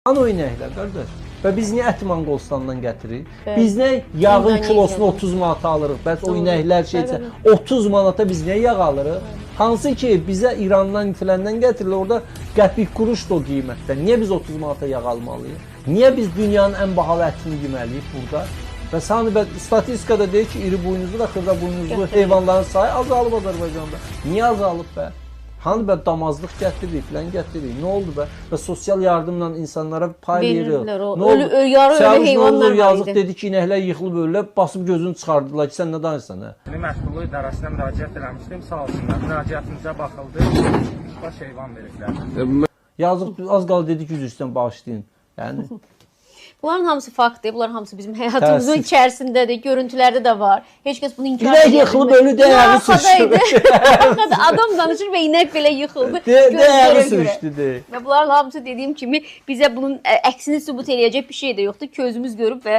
Hani o inəklər, qardaş? Və biz niyə əti Manqolistandan gətiririk? Biz nə yağın kilosunu 30 manata alırıq? Bəs o inəklər şeysə 30 manata biz niyə yağ alırıq? Hansı ki bizə İrandan, filəndən gətirilir, orada qəpik quruşdur o qiymətdə. Niyə biz 30 manata yağ almalıyıq? Niyə biz dünyanın ən bahalı ətini yeməliyik burada? Və hani statistikada deyir ki, iri buynuzlu və xırda buynuzlu heyvanların sayı azalıb Azərbaycanda. Niyə azalıb bə? Hani bə damazlıq gətiririk, filan gətiririk. Nə oldu bə? Və sosial yardımla insanlara pay veririk. Yarı ölü heyvanlar var idi. Yazıq dedi ki, inəklər yıxılıb ölülər, basıb gözünü çıxardılar ki, sən nə danışsan, hə? Məşğulluq İdarəsinə müraciət eləmişdim, sağ olsunlar. Müraciətimizə baxıldı, baş heyvan veriblər. Yazıq az qala dedi ki, üzr istəyirəm, bağışlayın. Yəni Bunların hamısı faktdır, bunların hamısı bizim həyatımızın içərisindədir, görüntülərdə də var. Heç kəs bunu inkar İnək yıxılıb ölü dəyəri sürüşdü. Adam danışır və inək belə yıxıldı. Dəyəri sürüşdü. Və bunların hamısı dediyim kimi bizə bunun əksini sübut eləyəcək bir şey də yoxdur. Közümüz görüb və